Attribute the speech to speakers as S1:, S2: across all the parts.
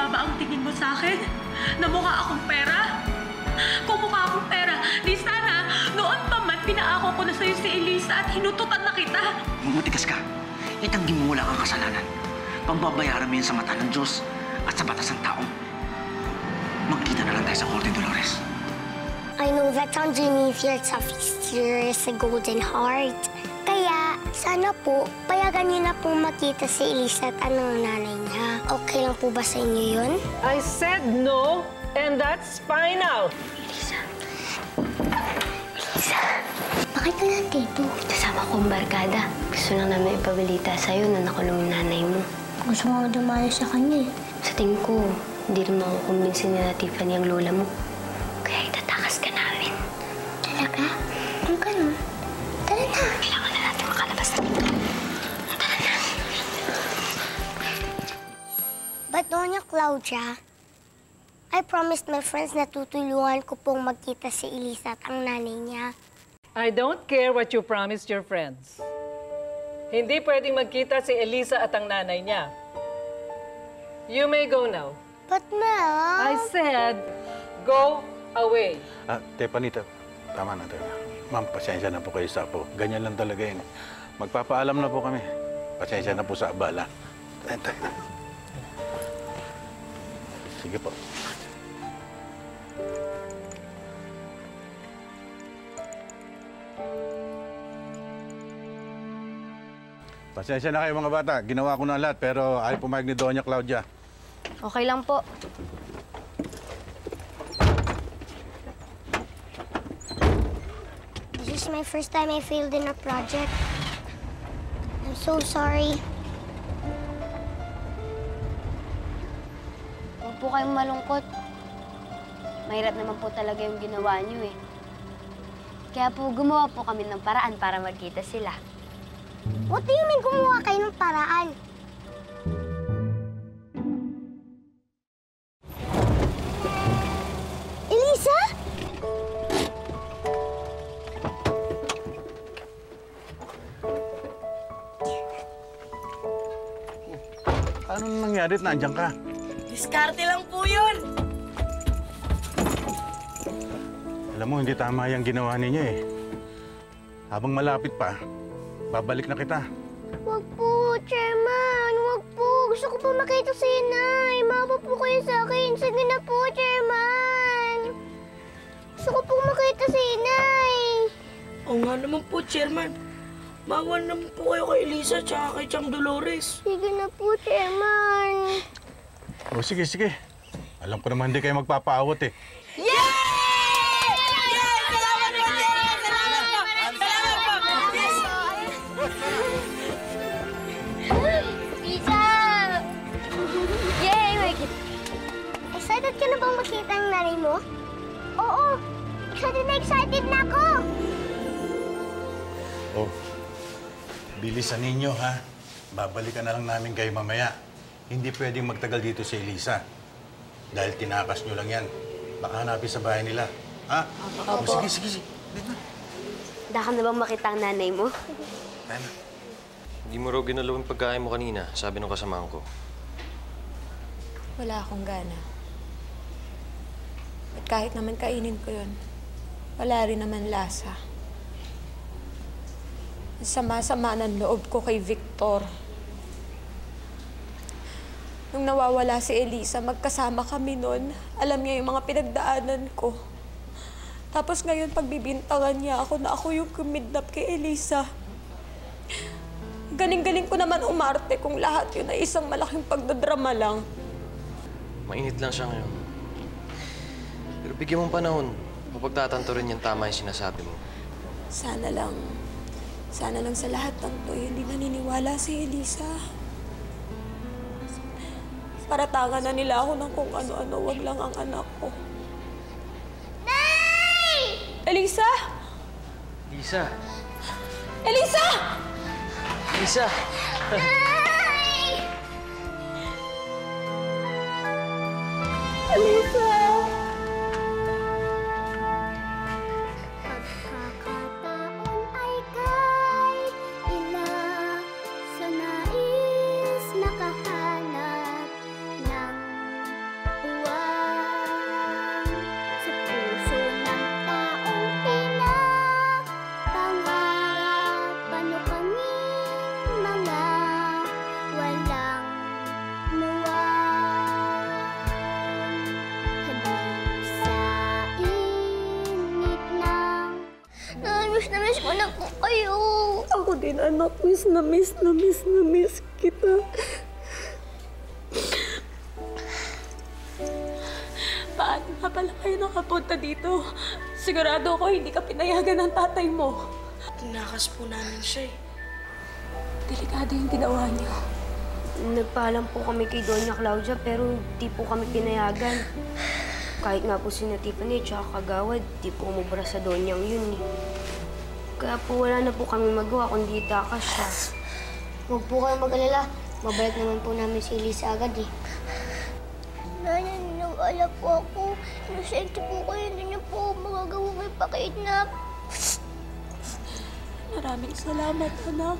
S1: mababa ang tingin mo sa akin? Na mukha akong pera? Kung mukha akong pera, di sana noon pa man pinaako ko na sa'yo si Elisa at hinututan na kita.
S2: Matigas ka. Itanggi mo wala kang kasalanan. Pagbabayaran mo yun sa mata ng Diyos at sa batas ng tao. Magkita na lang tayo sa korte, Dolores.
S3: I know that underneath your toughest tear is a golden heart. Kaya, sana po, payagan niyo na po makita si Elisa at ang nanay niya. Okay lang po ba sa inyo yun?
S4: I said no, and that's final.
S3: Elisa. Elisa. Bakit ka nandito?
S5: Kasama kong barkada. Gusto lang namin ipabalita sa'yo na nakulong yung nanay mo.
S3: Gusto mo dumalo sa kanya eh.
S5: Sa tingin ko, hindi rin makukumbinsin ni Tiffany ang lola mo. Kaya itatakas ka namin.
S3: Talaga? Kung ganun, tara na.
S5: Kailangan na natin makalabas na dito. Tara na.
S3: But Doña Claudia, I promised my friends na tutulungan ko pong magkita si Elisa at ang nanay niya.
S4: I don't care what you promised your friends. Hindi pwedeng magkita si Elisa at ang nanay niya. You may go now.
S3: But, Ma'am...
S4: I said, go away.
S6: Tiffany, tama na tayo. Ma'am, pasensya na po kayo sa po. Ganyan lang talaga yun. Magpapaalam na po kami. Pasensya na po sa abala. Sige po. Pasensya na kayo mga bata. Ginawa ko na lahat pero ayaw pumayag ni Doña Claudia.
S5: Okay lang po.
S3: This is my first time I failed in a project. I'm so sorry.
S5: Huwag po kayong malungkot. Mahirap naman po talaga yung ginawa niyo eh. Kaya po gumawa po kami ng paraan para magkita sila.
S3: What do you mean gumawa kayo ng paraan? Elisa?
S6: Ano nangyari at nandiyan ka?
S1: Diskarte lang po yun.
S6: Alam mo, hindi tama yung ginawa ninyo eh. Habang malapit pa, babalik na kita.
S3: Wag po, Chairman. Wag po. Gusto ko po makita si Inay. Mapa po kayo sa akin. Sige na po, Chairman. Gusto ko po makita si Inay.
S1: Oo nga naman po, Chairman. Bawal naman po kayo kay Elisa at kay Chang Dolores.
S3: Sige na po, Chairman.
S6: O sige, sige. Alam ko naman hindi kayo magpapaawat eh.
S3: Lisa! Yay! Excited ka na bang makita ang nanay mo? Oo! Excited na ako!
S6: Oh, bilisan ninyo ha. Babalikan na lang namin kayo mamaya. Hindi pwedeng magtagal dito si Elisa. Dahil tinakas nyo lang yan. Baka hanapin sa bahay nila. Ha? Oh, sige, sige, sige.
S5: Handa ka na bang makita ang nanay mo?
S6: Ano?
S7: Hindi mo raw ginalaw yung pagkain mo kanina, sabi ng kasamahan ko.
S8: Wala akong gana. At kahit naman kainin ko yun, wala rin naman lasa. Ang sama-sama ng loob ko kay Victor. Nung nawawala si Elisa, magkasama kami nun. Alam niya yung mga pinagdaanan ko. Tapos ngayon, pagbibintangan niya ako na ako yung kumidnap kay Elisa. Galing-galing ko naman umarte kung lahat yun ay isang malaking pagdadrama lang.
S7: Mainit lang siya ngayon. Pero bigyan mong panahon, mapagtatanto rin yung tama yung sinasabi mo.
S8: Sana lang sa lahat ng to, hindi naniniwala si Elisa. Paratangan na nila ako ng kung ano-ano, wag lang ang anak ko.
S3: Nay!
S8: Elisa!
S7: Lisa!
S8: Elisa!
S7: Lisa!
S3: Nay!
S8: Elisa!
S3: Pagkakataon ay kay ila sa nais makahanap ng anak ko kayo.
S8: Ako din, anak. Miss na miss kita.
S1: Paano nga pala kayo nakapunta dito? Sigurado ako hindi ka pinayagan ng tatay mo.
S8: Tinakas po namin siya eh.
S1: Delikado yung ginawa niyo.
S5: Nagpaalam po kami kay Doña Claudia pero di po kami pinayagan. Kahit nga po si Tiffany at saka Kagawad, di po umubra sa Donyang yun eh. Kaya po wala na po kami magawa kundi itakas siya.
S3: Huwag po kayo mag-alala. Mabalik naman po namin si Elisa agad eh. Nanay, nag-alala po ako. Inosente po kayo. Hindi niyo po magagawang may pakidnap.
S1: Maraming salamat, anak.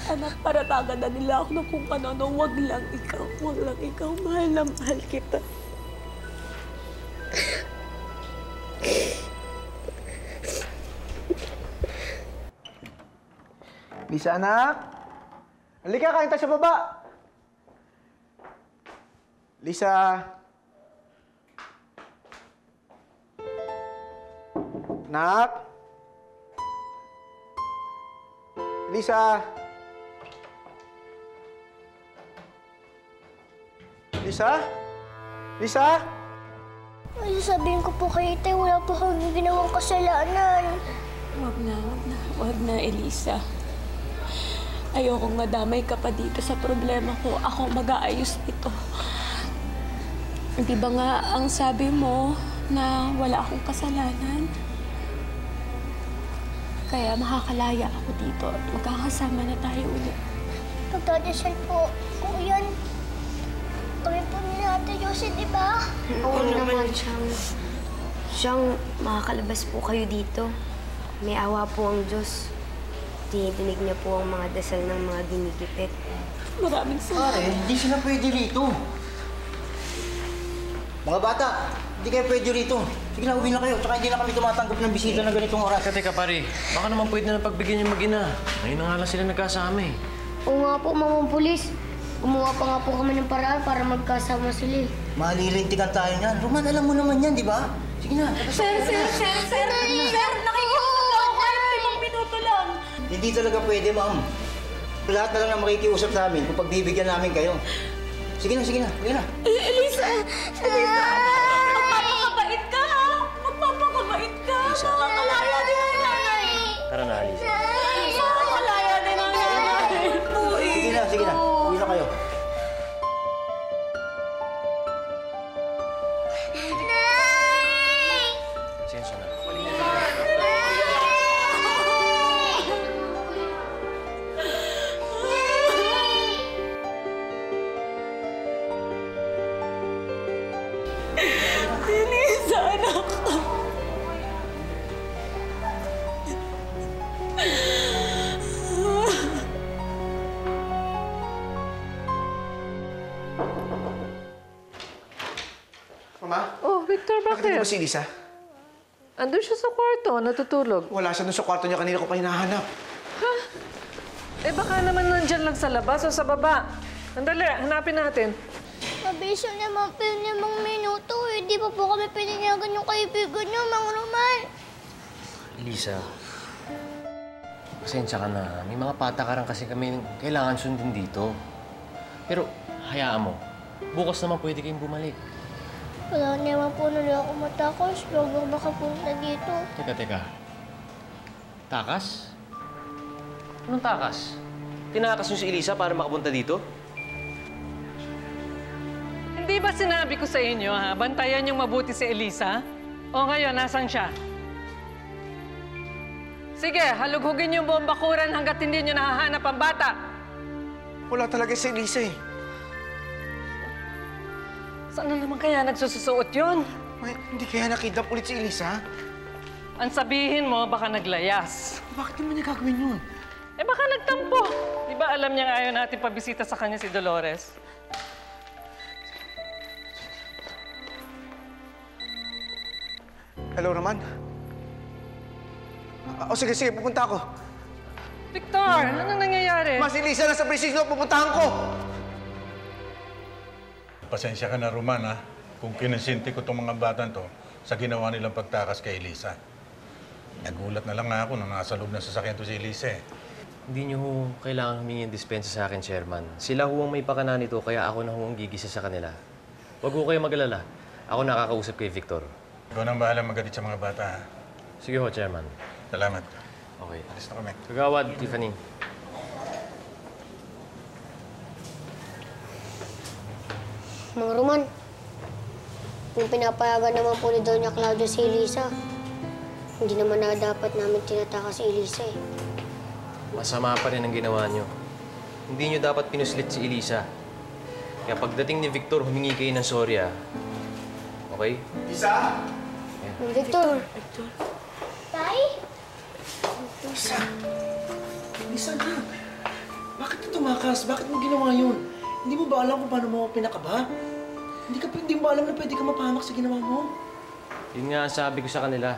S1: Anak, paratagan na nila ako na kung ano, wag lang ikaw. Mahal na mahal kita.
S9: Lisa, anak! Halika, kain tayo sa baba! Lisa! Anak! Lisa! Lisa? Lisa?
S3: Ay, sabihin ko po kay Tay, wala po kang ginawang kasalanan.
S1: Wag na, Elisa. Ayokong madamay ka pa dito sa problema ko. Ako mag-aayos nito. Di ba nga ang sabi mo na wala akong kasalanan? Kaya makakalaya ako dito at magkakasama na tayo ulit.
S3: Pagdadasal po, kung yan, kami po ni Ate Josie, di ba?
S5: Oo naman, Siyang makakalabas po kayo dito. May awa po ang Diyos. Dinidinig niya po ang mga dasal ng mga ginigipit.
S1: Maraming salamat.
S2: Pare, hindi sila pwede rito. Mga bata, hindi kayo pwede rito. Sige na, uwi na kayo. Tsaka hindi na kami tumatanggap ng bisita na ganitong oras.
S7: Teka, pare. Baka naman pwede na pagbigyan yung mag-ina. Ngayon na nga lang sila nagkasama eh.
S3: Oo nga po, Mamang Pulis. Gumawa pa nga po kami ng paraan para magkasama sila.
S2: Malilintikan tayo niyan. Roman, alam mo naman yan, di ba? Sige na.
S1: Sir, nakikiusap lang ako. 5 minuto lang.
S2: Hindi talaga pwede, ma'am. Lahat na lang ang makikiusap sa amin kung pagbibigyan namin kayo. Sige na. Uwi na.
S1: Elisa! Magpapakabait ka, ha? Magpapakabait ka. Makakalaya din ang nanay.
S7: Tara na, Alisa.
S1: Makakalaya din ang nanay.
S2: Sige na. Uwi na kayo.
S7: Sensya na.
S1: Elisa, anak ko.
S9: Mama?
S4: Oh, Victor,
S9: Nakita niyo ba
S4: bakit?
S9: si Lisa?
S4: Andun siya sa kwarto, natutulog.
S9: Wala siya dun sa kwarto niya. Kanina ko pa hinahanap.
S4: Eh baka naman nandyan lang sa labas o sa baba. Andali, hanapin natin.
S3: Mabilis naman po yung 5 minuto eh. Di pa po kami pininyagan yung kaibigan niyo, Mang Roman.
S7: Lisa, pasensya ka na. May mga patakaran kasi kami kailangan sundin dito. Pero hayaan mo, bukas naman pwede kayong bumalik.
S3: Wala naman po nila ako matakos bago makapunta dito.
S7: Teka. Takas? Anong takas? Tinakas niyo si Elisa para makapunta dito?
S4: Hindi ba sinabi ko sa inyo, ha? Bantayan yung mabuti si Elisa? O ngayon, nasan siya? Sige, halughugin yung buong bakuran hanggat hindi nyo nahahanap ang bata.
S9: Wala talaga si Lisa eh.
S4: Saan na naman kaya nagsusuot yun?
S9: Ay, hindi kaya nakidnap ulit si Elisa?
S4: Ang sabihin mo, baka naglayas.
S9: Bakit naman niya gagawin yun?
S4: Eh baka nagtampo. Di ba alam niyang ayaw natin pabisita sa kanya si Dolores?
S9: Hello, Roman? Sige, pupunta ako.
S4: Victor, ano nangyayari?
S9: Si Lisa nasa Preciso, pupuntahan ko!
S6: Pasensya ka na, Roman, ha? Kung kinonsinti ko itong mga batang to sa ginawa nilang pagtakas kay Elisa. Nagulat na lang nga ako nung nasa loob ng sasakyan to si Elisa eh.
S7: Hindi niyo ho kailangan humingi ng dispensa sa akin, Chairman. Sila ho ang may pakana nito, kaya ako na ho ang gigisa sa kanila. Huwag ho kayo mag-alala. Ako nakakausap kay Victor.
S6: Ikaw nang bahala magalit sa mga bata, ha?
S7: Sige ho, Chairman.
S6: Salamat.
S7: Okay.
S6: Alis na kami.
S7: Kagawad, Tiffany.
S3: Mga Roman, kung pinapayagan naman po ni Doña Claudia si Elisa, hindi naman na dapat namin tinataka si Elisa eh.
S7: Masama pa rin ang ginawa niyo. Hindi niyo dapat pinuslit si Elisa. Kaya pagdating ni Victor, humingi kayo ng sorry, ah. Okay?
S3: Victor! Tay?
S10: Lisa na. Bakit ka tumakas? Bakit mo ginawa yun? Hindi mo ba alam kung paano mo ako pinakaba? Hindi mo alam na pwede ka mapahamak sa ginawa mo?
S7: Yun nga ang sabi ko sa kanila.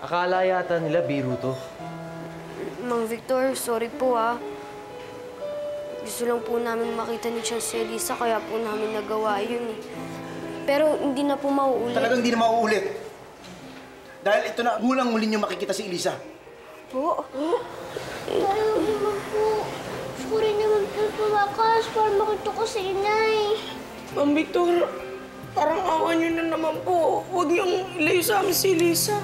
S7: Akala yata nila biro to.
S5: Mang Victor, sorry po ah. Gusto lang po namin makita ni Chance si Elisa, kaya po namin nagawa yun eh. Pero hindi na po mauulit.
S10: Talagang hindi na mauulit. Dahil ito na, hulang-huli niyo makikita si Elisa.
S5: Po?
S3: Ayaw naman po. Gusto rin naman po tumakas para makita ko si Inay.
S8: Mang Victor, parang awa niyo na naman po. Huwag niyong ilayo sa amin si Elisa.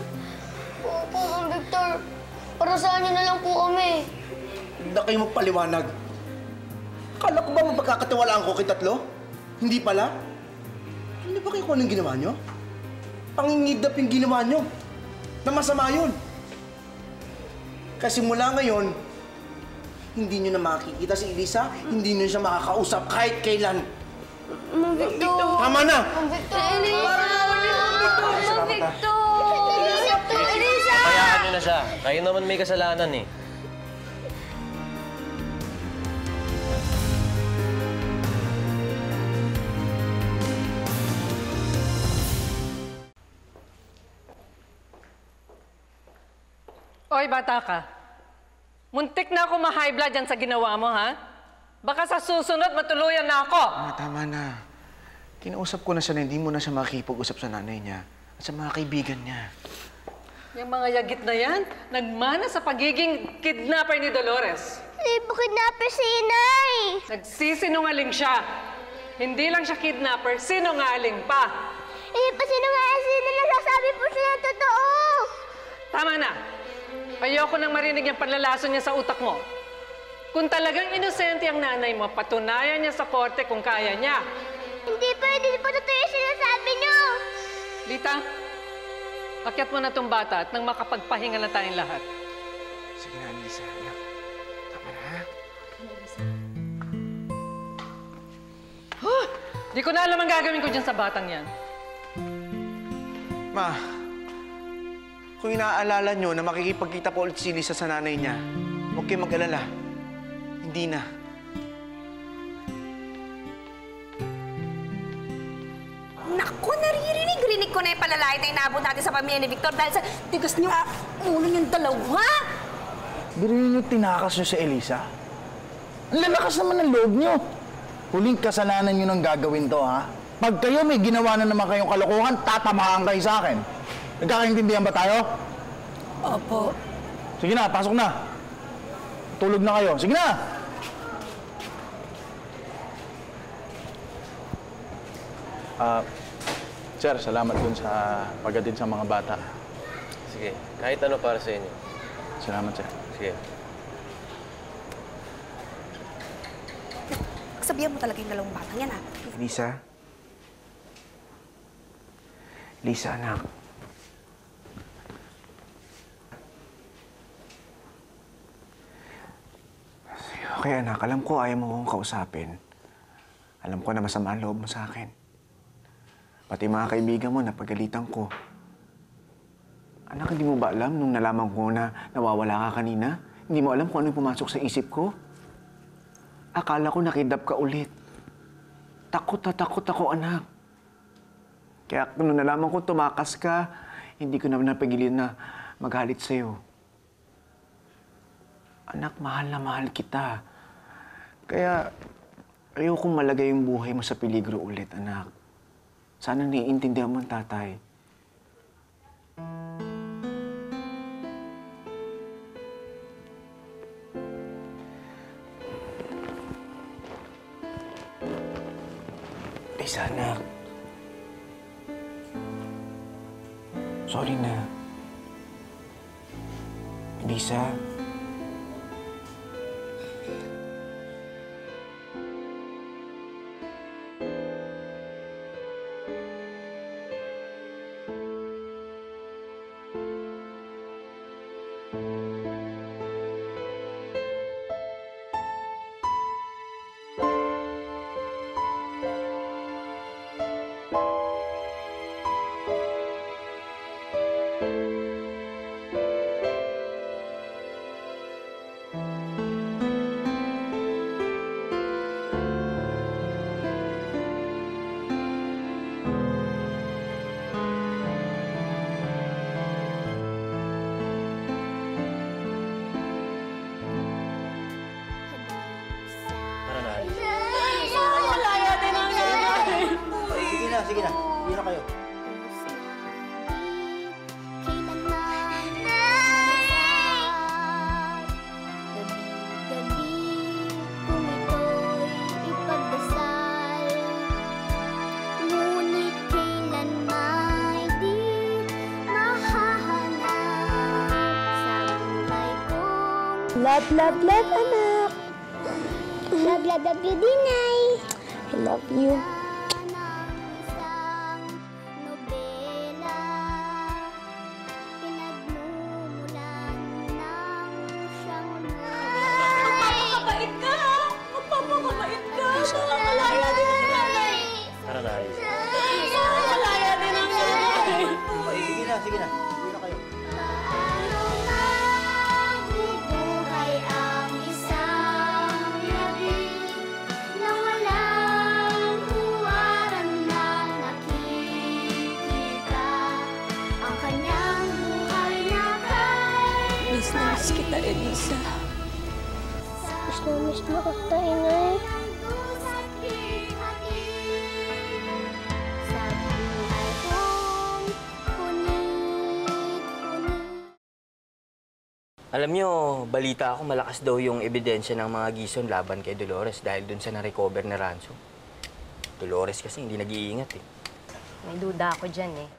S3: Opo, Mang Victor. Para saan niyo na lang po kami.
S10: Huwag na kayo magpaliwanag. Akala ko ba mapagkakatiwalaan ko kay tatlo? Hindi pala? Hindi ba kayo kung anong ginawa niyo? Pangingidap yung ginawa niyo. Na masama yun. Kasi mula ngayon, hindi niyo na makikita si Elisa, hindi niyo siya makakausap kahit kailan.
S3: Mang Victor.
S10: Tama na!
S3: Mang Victor. Elisa! Mang Victor! Elisa!
S7: Papayaan niyo na siya. Kayo naman may kasalanan eh.
S4: Oy, bata ka. Muntik na ako ma-high blood dyan sa ginawa mo, ha? Baka sa susunod, matuluyan na ako.
S9: Tama na. Kinausap ko na siya na hindi mo na siya makikipag-usap sa nanay niya at sa mga kaibigan niya.
S4: Yung mga yagit na yan, nagmana sa pagiging kidnapper ni Dolores.
S3: Hindi po kidnapper si Inay.
S4: Nagsisinungaling siya. Hindi lang siya kidnapper, sinungaling pa.
S3: Hindi pa sinungaling na nasasabi po siya ng totoo.
S4: Tama na. Ayoko nang marinig yung panlalason niya sa utak mo. Kung talagang inosente ang nanay mo, patunayan niya sa korte kung kaya niya.
S3: Hindi pwede, hindi po totoo yung sinasabi niyo.
S4: Lita, akyat mo na tong bata at nang makapagpahinga na tayong lahat.
S9: Sige na, Lisa. Anak. Tama na, ha?
S4: Di ko na alam ang gagawin ko dyan sa batang yan.
S9: Ma, kung inaalala nyo na makikipagkita po ulit si Lisa sa nanay niya, huwag kayo mag-alala. Hindi na.
S11: Naku, naririnig ko na yung palalait na inaabot natin sa pamilya ni Victor dahil sa tigas niyo ulo niyong dalawa.
S12: Biruin niyo tinakas niyo si Elisa? Ang lalakas naman ng loob niyo. Huling kasalanan niyo nang gagawin to, ha? Pag kayo may ginawa na naman kayong kalokohan, tatamaan kayo sa akin. Nagkakaintindihan ba tayo?
S8: Opo.
S12: Sige na, pasok na. Tulog na kayo. Sige na! Sir, salamat dun sa pagdating sa mga bata.
S7: Sige, kahit ano para sa inyo.
S12: Salamat, sir.
S7: Sige.
S11: Sabihan mo talaga yung dalawang batang yan, ha?
S9: Lisa? Lisa, anak. Okay, anak. Alam ko ayaw mo akong kausapin. Alam ko na masama ang loob mo sa akin. Pati mga kaibigan mo, napagalitan ko. Anak, hindi mo ba alam nung nalaman ko na nawawala ka kanina? Hindi mo alam kung ano yung pumasok sa isip ko? Akala ko nakidnap ka ulit. Takot na takot ako, anak. Kaya nung nalaman ko tumakas ka, hindi ko naman napigilan na magalit sa'yo. Anak, mahal na mahal kita. Kaya ayokong malagay yung buhay mo sa peligro ulit, anak. Sana naiintindihan mo ang tatay. Sorry na. Elisa.
S10: Sige na. Uwi na kayo.
S3: Love, love, love, anak. Love, love, love you, Dinay. I love you.
S1: Magpapakabait ka, ha? Magpapakabait ka. Makakalaya din ang nanay.
S7: Tara na, Alice.
S1: Makakalaya din ang nanay.
S10: Sige na, sige na. Uwi na kayo.
S8: Miss na miss kita, Elisa.
S3: Miss na kita, Inay.
S13: Alam nyo, balita ako malakas daw yung ebidensya ng mga gison laban kay Dolores dahil dun sa na-recover na ransom. Dolores kasi hindi nag-iingat eh.
S14: May duda ako dyan eh.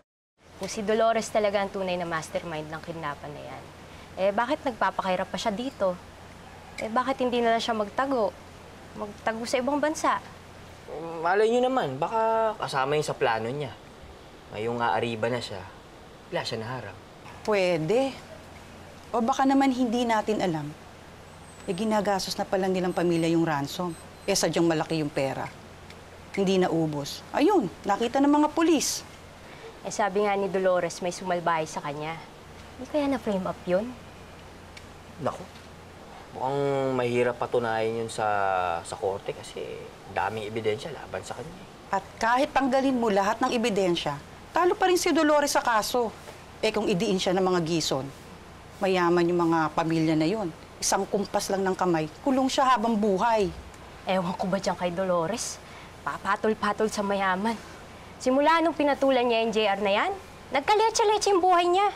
S14: Kung si Dolores talaga ang tunay na mastermind ng kidnapan na yan, eh bakit nagpapakahirap pa siya dito? Eh bakit hindi na lang siya magtago? Magtago sa ibang bansa?
S13: Malay nyo naman, baka kasama yun sa plano niya. Ngayong aariba na siya, wala siya naharap.
S15: Pwede. O baka naman hindi natin alam. Eh ginagastos na pala nilang pamilya yung ransom. Eh sadyang malaki yung pera. Hindi naubos. Ayun, nakita ng mga pulis.
S14: Eh sabi nga ni Dolores may sumalbahay sa kanya. Hindi kaya na-frame up yun?
S13: Naku, mukhang mahirap patunayan yun sa korte kasi daming ebidensya laban sa kanya.
S15: At kahit tanggalin mo lahat ng ebidensya, talo pa rin si Dolores sa kaso. Eh kung idiin siya ng mga gison, mayaman yung mga pamilya na yon. Isang kumpas lang ng kamay, kulong siya habang buhay.
S14: Ewan ko ba dyan kay Dolores? Papatol-patol sa mayaman. Simula nung pinatulan niya yung JR na yan, nagkaletse-letse yung buhay niya.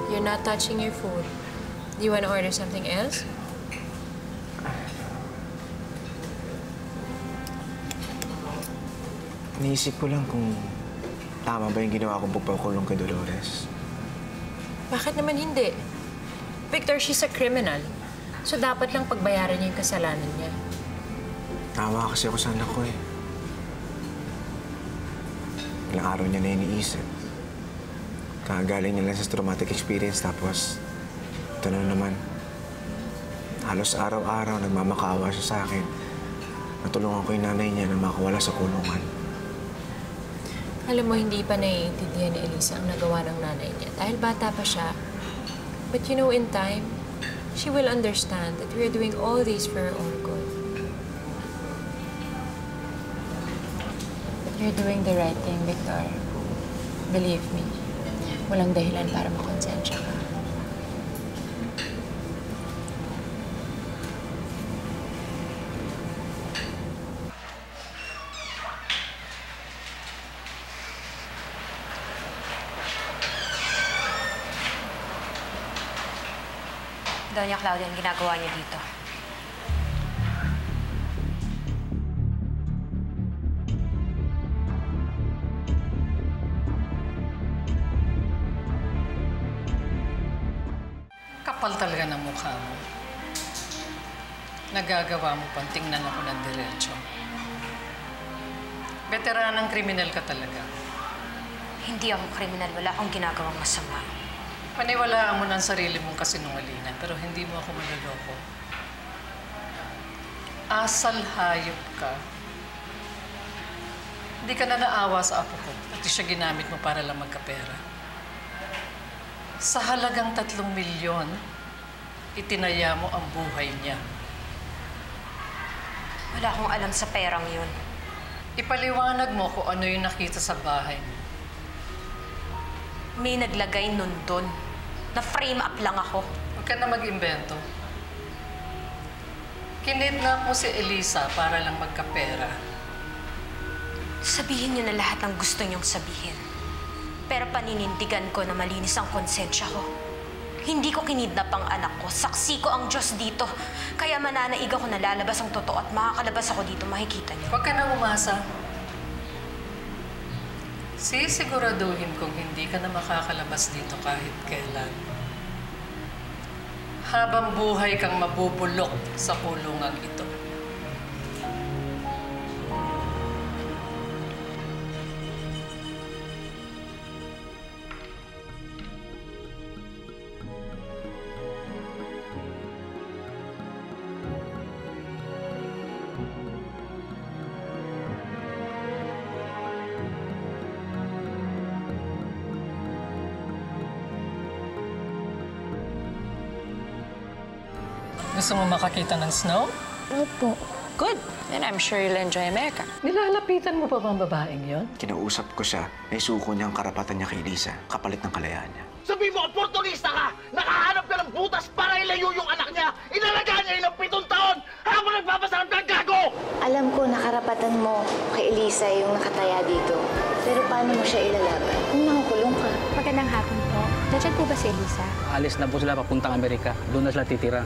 S8: You're not touching your food. Do you want to order something else?
S9: Naisip ko lang kung tama ba yung ginawa kong pagpakulong kay Dolores.
S8: Bakit naman hindi? Victor, she's a criminal. So dapat lang pagbayaran niya yung kasalanan niya.
S9: Tawa kasi ako sa anak ko eh. Ilang araw niya na iniisip. Kakagaling niya lang sa traumatic experience tapos ito na naman. Halos araw-araw nagmamakawa siya sa akin. Natulungan ko yung nanay niya na makawala sa kulungan.
S8: Alam mo, hindi pa naiintindihan ni Elisa ang nagawa ng nanay niya dahil bata pa siya. But you know, in time, she will understand that we're doing all this for her own good. But you're doing the right thing, Victor. Believe me, walang dahilan para makonsensya ka.
S11: Doña Claudia, ang ginagawa niyo dito?
S4: Kapal talaga ng mukha mo. Nagagawa mo pang tingnan ako ng diretso. Veteranang kriminal ka talaga.
S11: Hindi ako kriminal. Wala akong ginagawang masama.
S4: Paniwalaan mo ng sarili mong kasinungalingan, pero hindi mo ako maloloko. Asal hayop ka. Hindi ka na naawa sa apo ko, pati siya ginamit mo para lang magkapera. Sa halagang 3 milyon, itinaya mo ang buhay niya.
S11: Wala akong alam sa perang yun.
S4: Ipaliwanag mo kung ano yung nakita sa bahay mo.
S11: May naglagay nun doon. Na-frame up lang ako.
S4: Huwag ka na mag-imbento. Kinidnap mo si Elisa para lang magkapera.
S11: Sabihin niyo na lahat ng gusto niyong sabihin. Pero paninindigan ko na malinis ang konsensya ko. Hindi ko kinidnap ang anak ko. Saksi ko ang Diyos dito. Kaya mananaig ako na lalabas ang totoo at makakalabas ako dito, makikita niyo.
S4: Huwag ka na umasa. Sisiguraduhin kong hindi ka na makakalabas dito kahit kailan. Habang buhay kang mabubulok sa kulungang ito. Gusto mo makakita ng snow?
S3: Opo.
S1: Good. Then I'm sure you'll enjoy America.
S4: Nilalapitan mo pa bang babaeng yon?
S9: Kinausap ko siya, naisuko niya ang karapatan niya kay Lisa, kapalit ng kalayaan niya.
S12: Sabi mo, oportunista ka! Nakahanap ka ng butas para ilayo yung anak niya! Inalagaan niya ilang 7 taon habang nagpapasarap ka, gago!
S16: Alam ko na karapatan mo kay Elisa yung nakataya dito. Pero paano mo siya ilalaban kung nakakulong ka?
S17: Magandang hapon po. Nandiyan po ba si Elisa?
S18: Alis na po sila papuntang Amerika. Doon na sila titira.